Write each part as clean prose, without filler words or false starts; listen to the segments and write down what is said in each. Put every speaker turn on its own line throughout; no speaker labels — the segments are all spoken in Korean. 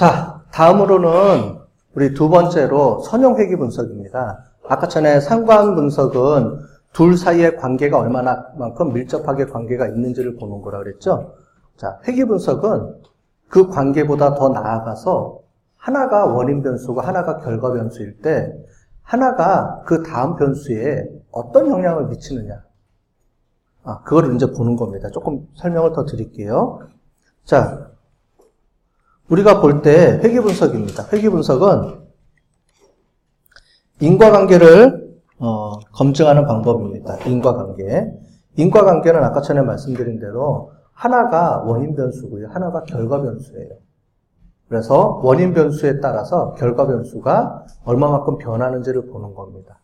자, 다음으로는 우리 두 번째로 선형 회귀 분석입니다. 아까 전에 상관 분석은 둘 사이의 관계가 얼마나만큼 밀접하게 관계가 있는지를 보는 거라 그랬죠. 자, 회귀 분석은 그 관계보다 더 나아가서 하나가 원인 변수고 하나가 결과 변수일 때 하나가 그 다음 변수에 어떤 영향을 미치느냐. 그거를 이제 보는 겁니다. 조금 설명을 더 드릴게요. 자, 우리가 볼 때 회귀 분석입니다. 회귀 분석은 인과관계를 검증하는 방법입니다. 인과관계. 인과관계는 아까 전에 말씀드린 대로 하나가 원인 변수고요. 하나가 결과 변수예요. 그래서 원인 변수에 따라서 결과 변수가 얼마만큼 변하는지를 보는 겁니다.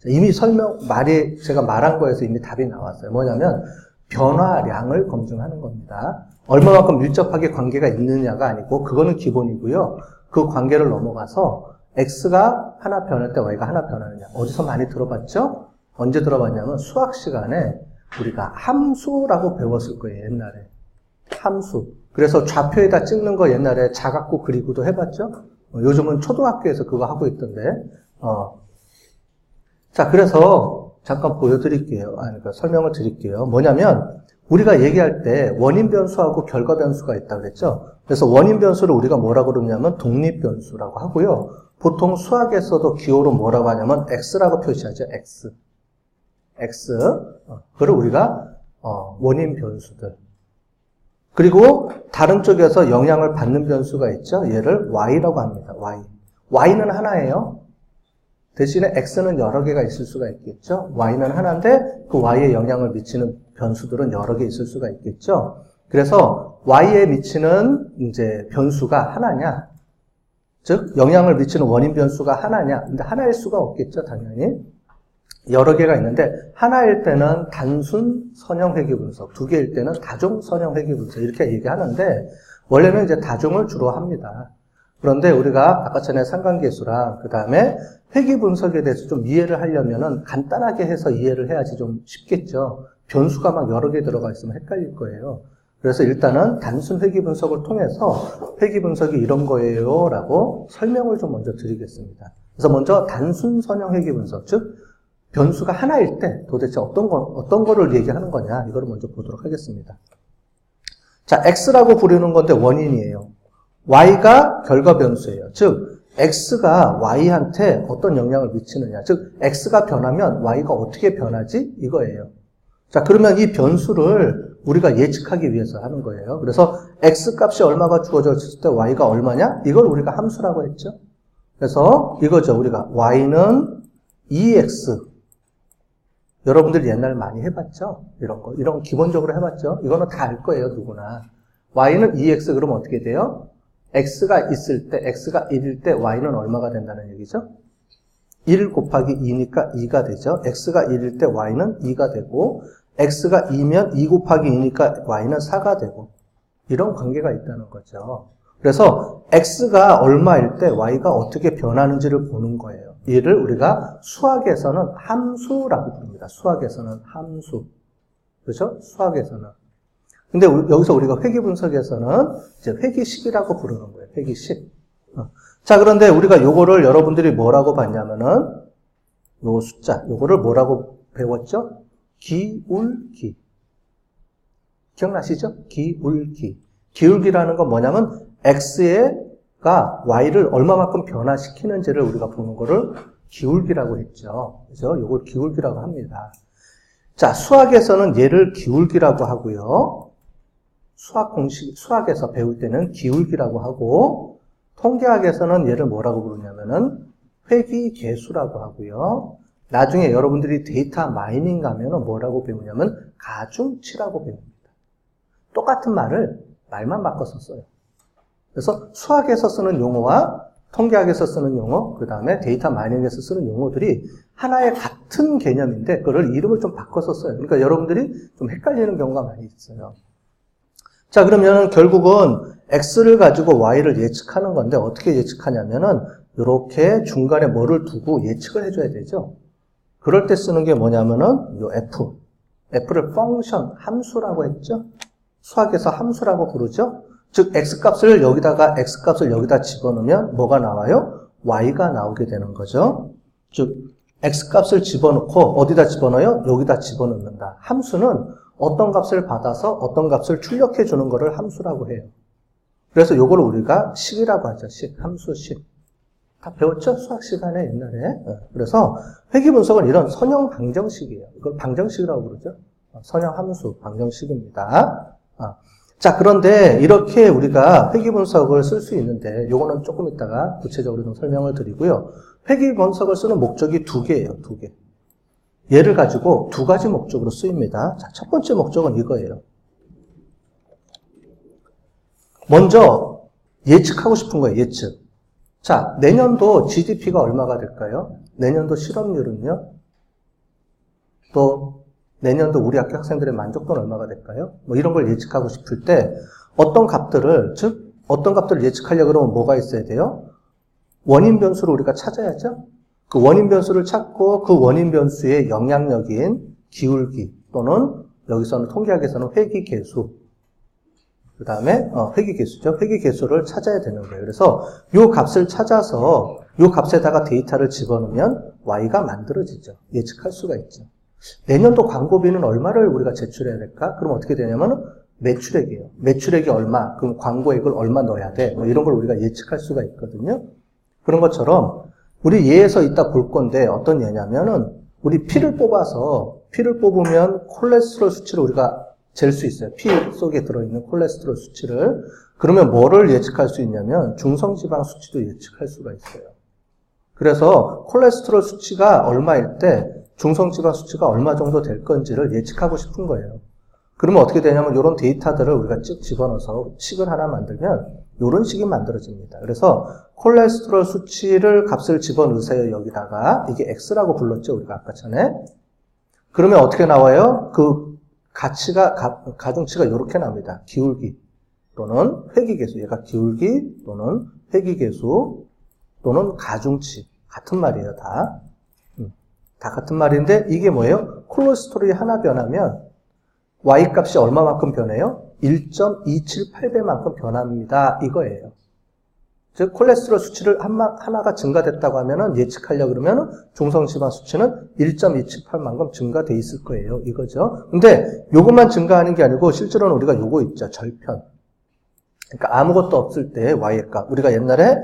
이미 제가 말한 거에서 이미 답이 나왔어요. 뭐냐면 변화량을 검증하는 겁니다. 얼마만큼 밀접하게 관계가 있느냐가 아니고 그거는 기본이고요. 그 관계를 넘어가서 X가 하나 변할 때 Y가 하나 변하느냐. 어디서 많이 들어봤죠? 언제 들어봤냐면 수학 시간에 우리가 함수라고 배웠을 거예요. 옛날에. 함수. 그래서 좌표에다 찍는 거 옛날에 자각구 그리고도 해봤죠? 요즘은 초등학교에서 그거 하고 있던데. 자, 그래서 잠깐 보여드릴게요. 설명을 드릴게요. 뭐냐면 우리가 얘기할 때 원인 변수하고 결과 변수가 있다고 그랬죠? 그래서 원인 변수를 우리가 뭐라고 그러냐면 독립 변수라고 하고요. 보통 수학에서도 기호로 뭐라고 하냐면 X라고 표시하죠. X. 그걸 우리가 원인 변수들. 그리고 다른 쪽에서 영향을 받는 변수가 있죠. 얘를 Y라고 합니다. Y는 하나예요. 대신에 X는 여러 개가 있을 수가 있겠죠. Y는 하나인데 그 Y에 영향을 미치는 변수들은 여러 개 있을 수가 있겠죠. 그래서 Y에 미치는 이제 변수가 하나냐, 즉 영향을 미치는 원인 변수가 하나냐. 근데 하나일 수가 없겠죠, 당연히. 여러 개가 있는데 하나일 때는 단순 선형 회귀 분석, 두 개일 때는 다중 선형 회귀 분석 이렇게 얘기하는데 원래는 이제 다중을 주로 합니다. 그런데 우리가 아까 전에 상관계수랑 그 다음에 회귀 분석에 대해서 좀 이해를 하려면은 간단하게 해서 이해를 해야지 좀 쉽겠죠. 변수가 막 여러 개 들어가 있으면 헷갈릴 거예요. 그래서 일단은 단순 회귀 분석을 통해서 회귀 분석이 이런 거예요 라고 설명을 좀 먼저 드리겠습니다. 그래서 먼저 단순 선형 회귀 분석, 즉 변수가 하나일 때 도대체 어떤 거를 얘기하는 거냐 이거를 먼저 보도록 하겠습니다. 자, X라고 부르는 건데 원인이에요. Y가 결과 변수예요. 즉 X가 Y한테 어떤 영향을 미치느냐. 즉 X가 변하면 Y가 어떻게 변하지? 이거예요. 자, 그러면 이 변수를 우리가 예측하기 위해서 하는 거예요. 그래서 X 값이 얼마가 주어졌을 때 Y가 얼마냐? 이걸 우리가 함수라고 했죠. 그래서 이거죠. 우리가 Y는 2X. 여러분들이 옛날에 많이 해봤죠? 이런 기본적으로 해봤죠? 이거는 다 알 거예요, 누구나. Y는 2X 그러면 어떻게 돼요? X가 있을 때, X가 1일 때 Y는 얼마가 된다는 얘기죠? 1 곱하기 2니까 2가 되죠. X가 1일 때 Y는 2가 되고, X가 2면 2 곱하기 2니까 Y는 4가 되고, 이런 관계가 있다는 거죠. 그래서 X가 얼마일 때 Y가 어떻게 변하는지를 보는 거예요. 이를 우리가 수학에서는 함수라고 부릅니다. 수학에서는 함수. 그렇죠? 수학에서는. 근데 여기서 우리가 회귀 분석에서는 이제 회귀식이라고 부르는 거예요. 회귀식. 자, 그런데 우리가 요거를 여러분들이 뭐라고 봤냐면은 요 숫자, 요거를 뭐라고 배웠죠? 기울기. 기억나시죠? 기울기. 기울기라는 건 뭐냐면 X가 Y를 얼마만큼 변화시키는지를 우리가 보는 거를 기울기라고 했죠. 그래서 요걸 기울기라고 합니다. 자, 수학에서는 얘를 기울기라고 하고요. 수학에서 배울 때는 기울기라고 하고, 통계학에서는 얘를 뭐라고 부르냐면은 회귀계수라고 하고요. 나중에 여러분들이 데이터 마이닝 가면은 뭐라고 배우냐면 가중치라고 배웁니다. 똑같은 말만 바꿔서 써요. 그래서 수학에서 쓰는 용어와 통계학에서 쓰는 용어, 그 다음에 데이터 마이닝에서 쓰는 용어들이 하나의 같은 개념인데 그걸 이름을 좀 바꿔서 써요. 그러니까 여러분들이 좀 헷갈리는 경우가 많이 있어요. 자, 그러면 결국은 X를 가지고 Y를 예측하는 건데 어떻게 예측하냐면은 이렇게 중간에 뭐를 두고 예측을 해줘야 되죠. 그럴 때 쓰는 게 뭐냐면은 요 F를 펑션, 함수라고 했죠. 수학에서 함수라고 부르죠. 즉 x값을 여기다 집어넣으면 뭐가 나와요? y가 나오게 되는 거죠. 즉 x값을 집어넣고 어디다 집어넣어요? 여기다 집어넣는다. 함수는 어떤 값을 받아서 어떤 값을 출력해 주는 것을 함수라고 해요. 그래서 요걸 우리가 식이라고 하죠. 함수식. 다 배웠죠? 수학 시간에 옛날에. 그래서 회귀분석은 이런 선형 방정식이에요. 이걸 방정식이라고 부르죠. 선형 함수, 방정식입니다. 자, 그런데 이렇게 우리가 회귀분석을 쓸 수 있는데, 요거는 조금 이따가 구체적으로 좀 설명을 드리고요. 회귀분석을 쓰는 목적이 두 개예요, 두 개. 얘를 가지고 두 가지 목적으로 쓰입니다. 자, 첫 번째 목적은 이거예요. 먼저 예측하고 싶은 거예요, 예측. 자, 내년도 GDP가 얼마가 될까요? 내년도 실업률은요? 또 내년도 우리 학교 학생들의 만족도는 얼마가 될까요? 뭐 이런 걸 예측하고 싶을 때 어떤 값들을 예측하려고 그러면 뭐가 있어야 돼요? 원인 변수를 우리가 찾아야죠. 그 원인 변수를 찾고 그 원인 변수의 영향력인 기울기 또는 여기서는 통계학에서는 회귀계수, 그 다음에 회귀계수죠. 회귀계수를 찾아야 되는 거예요. 그래서 요 값을 찾아서 요 값에다가 데이터를 집어넣으면 y가 만들어지죠. 예측할 수가 있죠. 내년도 광고비는 얼마를 우리가 제출해야 될까? 그럼 어떻게 되냐면 매출액이에요. 매출액이 얼마, 그럼 광고액을 얼마 넣어야 돼. 뭐 이런 걸 우리가 예측할 수가 있거든요. 그런 것처럼 우리 예에서 이따 볼 건데 어떤 예냐면은 우리 피를 뽑으면 콜레스테롤 수치를 우리가 잴 수 있어요. 피 속에 들어있는 콜레스테롤 수치를. 그러면 뭐를 예측할 수 있냐면 중성지방 수치도 예측할 수가 있어요. 그래서 콜레스테롤 수치가 얼마일 때 중성지방 수치가 얼마 정도 될 건지를 예측하고 싶은 거예요. 그러면 어떻게 되냐면 이런 데이터들을 우리가 쭉 집어넣어서 식을 하나 만들면 이런 식이 만들어집니다. 그래서 콜레스테롤 수치를 값을 집어넣으세요. 여기다가 이게 x라고 불렀죠. 우리가 아까 전에. 그러면 어떻게 나와요? 그 가중치가 이렇게 나옵니다. 기울기 또는 회귀계수. 얘가 기울기 또는 회귀계수 또는 가중치. 같은 말이에요. 다 같은 말인데 이게 뭐예요? 콜레스테롤이 하나 변하면 Y값이 얼마만큼 변해요? 1.278배만큼 변합니다. 이거예요. 즉 콜레스테롤 수치를 하나가 증가됐다고 하면은 예측하려고 그러면 중성지방 수치는 1.278만큼 증가돼 있을 거예요. 이거죠. 근데 요것만 증가하는 게 아니고 실제로는 우리가 요거 있죠. 절편. 그러니까 아무것도 없을 때 Y의 값. 우리가 옛날에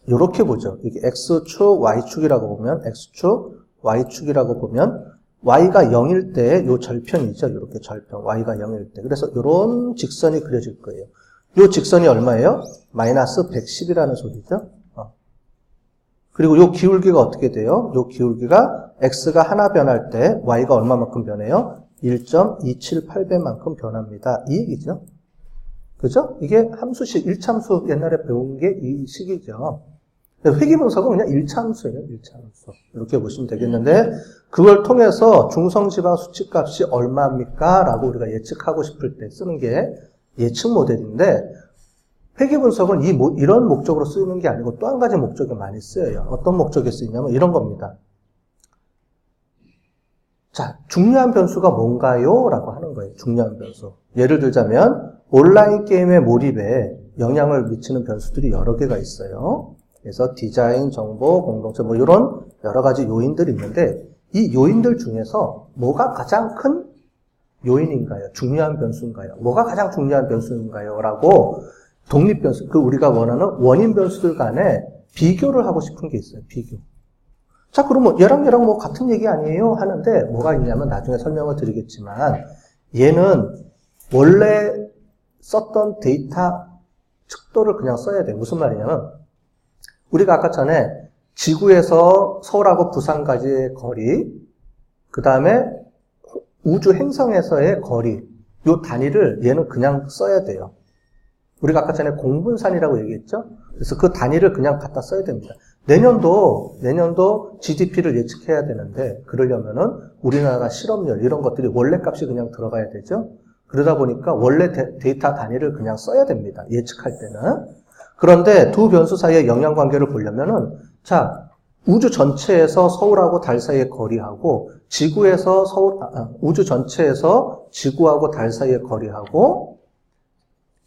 요렇게 보죠. 이게 X축, Y축이라고 보면 X축, Y축이라고 보면 Y가 0일 때 요 절편이죠. 이렇게 절편. Y가 0일 때. 그래서 요런 직선이 그려질 거예요. 요 직선이 얼마예요? 마이너스 110이라는 소리죠. 그리고 요 기울기가 어떻게 돼요? 요 기울기가 X가 하나 변할 때 Y가 얼마만큼 변해요? 1.278배만큼 변합니다. 이 얘기죠. 그죠? 이게 함수식, 1참수 옛날에 배운 게 이 식이죠. 회귀분석은 그냥 1차함수예요. 1차함수. 이렇게 보시면 되겠는데 그걸 통해서 중성지방 수치값이 얼마입니까? 라고 우리가 예측하고 싶을 때 쓰는 게 예측 모델인데 회귀분석은 이런 목적으로 쓰이는 게 아니고 또 한 가지 목적이 많이 쓰여요. 어떤 목적에 쓰이냐면 이런 겁니다. 자, 중요한 변수가 뭔가요? 라고 하는 거예요. 중요한 변수. 예를 들자면 온라인 게임의 몰입에 영향을 미치는 변수들이 여러 개가 있어요. 그래서 디자인, 정보, 공동체 뭐 이런 여러 가지 요인들이 있는데 이 요인들 중에서 뭐가 가장 큰 요인인가요? 중요한 변수인가요? 뭐가 가장 중요한 변수인가요? 라고 독립 변수, 우리가 원하는 원인 변수들 간에 비교를 하고 싶은 게 있어요. 비교. 자, 그러면 얘랑 뭐 같은 얘기 아니에요? 하는데 뭐가 있냐면 나중에 설명을 드리겠지만 얘는 원래 썼던 데이터 척도를 그냥 써야 돼요. 무슨 말이냐면 우리가 아까 전에 지구에서 서울하고 부산까지의 거리, 그 다음에 우주 행성에서의 거리, 요 단위를 얘는 그냥 써야 돼요. 우리가 아까 전에 공분산이라고 얘기했죠? 그래서 그 단위를 그냥 갖다 써야 됩니다. 내년도 GDP를 예측해야 되는데, 그러려면은 우리나라 실업률, 이런 것들이 원래 값이 그냥 들어가야 되죠? 그러다 보니까 원래 데이터 단위를 그냥 써야 됩니다. 예측할 때는. 그런데 두 변수 사이의 영향 관계를 보려면은, 자, 우주 전체에서 서울하고 달 사이의 거리하고, 우주 전체에서 지구하고 달 사이의 거리하고,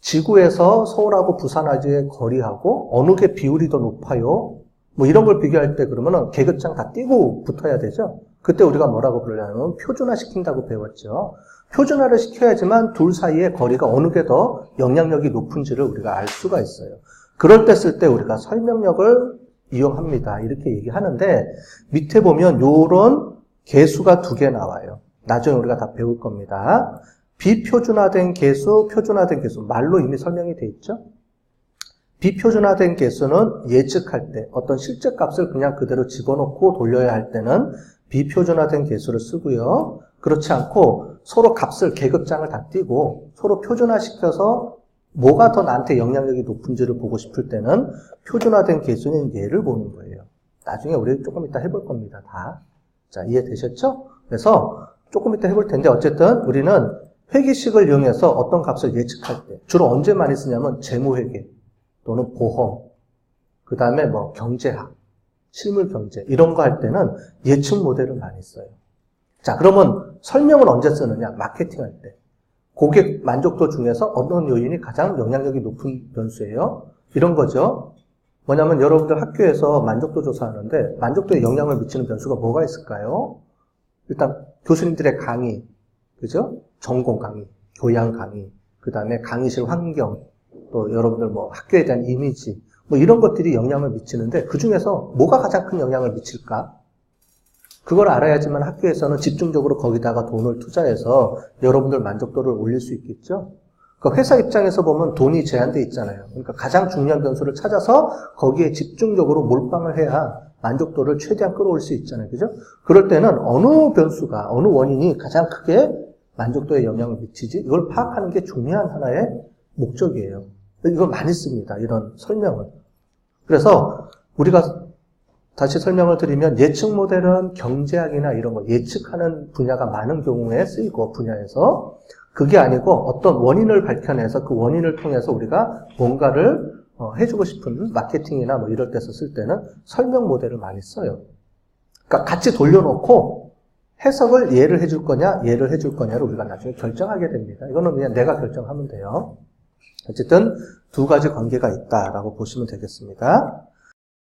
지구에서 서울하고 부산까지의 거리하고 어느 게 비율이 더 높아요? 뭐 이런 걸 비교할 때 그러면은 계급장 다 띄고 붙어야 되죠. 그때 우리가 뭐라고 부르냐면 표준화 시킨다고 배웠죠. 표준화를 시켜야지만 둘 사이의 거리가 어느 게 더 영향력이 높은지를 우리가 알 수가 있어요. 그럴 때 쓸 때 우리가 설명력을 이용합니다. 이렇게 얘기하는데 밑에 보면 요런 계수가 2개 나와요. 나중에 우리가 다 배울 겁니다. 비표준화된 계수, 표준화된 계수. 말로 이미 설명이 돼 있죠? 비표준화된 계수는 예측할 때 어떤 실제 값을 그냥 그대로 집어넣고 돌려야 할 때는 비표준화된 계수를 쓰고요. 그렇지 않고 서로 값을 계급장을 다 띄고 서로 표준화시켜서 뭐가 더 나한테 영향력이 높은지를 보고 싶을 때는 표준화된 계수는 얘를 보는 거예요. 나중에 우리 조금 이따 해볼 겁니다. 다. 자, 이해되셨죠? 그래서 조금 이따 해볼 텐데 어쨌든 우리는 회계식을 이용해서 어떤 값을 예측할 때 주로 언제 많이 쓰냐면 재무회계 또는 보험, 그 다음에 뭐 경제학, 실물경제 이런 거 할 때는 예측 모델을 많이 써요. 자, 그러면 설명을 언제 쓰느냐? 마케팅 할 때. 고객 만족도 중에서 어떤 요인이 가장 영향력이 높은 변수예요? 이런 거죠. 뭐냐면 여러분들 학교에서 만족도 조사하는데 만족도에 영향을 미치는 변수가 뭐가 있을까요? 일단 교수님들의 강의, 그죠? 전공 강의, 교양 강의, 그 다음에 강의실 환경, 또 여러분들 뭐 학교에 대한 이미지, 뭐 이런 것들이 영향을 미치는데 그 중에서 뭐가 가장 큰 영향을 미칠까? 그걸 알아야지만 학교에서는 집중적으로 거기다가 돈을 투자해서 여러분들 만족도를 올릴 수 있겠죠? 그러니까 회사 입장에서 보면 돈이 제한돼 있잖아요. 그러니까 가장 중요한 변수를 찾아서 거기에 집중적으로 몰빵을 해야 만족도를 최대한 끌어올 수 있잖아요. 그죠? 그럴 때는 어느 변수가, 어느 원인이 가장 크게 만족도에 영향을 미치지? 이걸 파악하는 게 중요한 하나의 목적이에요. 이걸 많이 씁니다. 이런 설명을. 그래서 우리가 다시 설명을 드리면 예측 모델은 경제학이나 이런 거 예측하는 분야가 많은 경우에 쓰이고 분야에서 그게 아니고 어떤 원인을 밝혀내서 그 원인을 통해서 우리가 뭔가를 해주고 싶은 마케팅이나 뭐 이럴 때서 쓸 때는 설명 모델을 많이 써요. 그러니까 같이 돌려놓고 해석을 얘를 해줄 거냐 얘를 해줄 거냐를 우리가 나중에 결정하게 됩니다. 이거는 그냥 내가 결정하면 돼요. 어쨌든 2가지 관계가 있다라고 보시면 되겠습니다.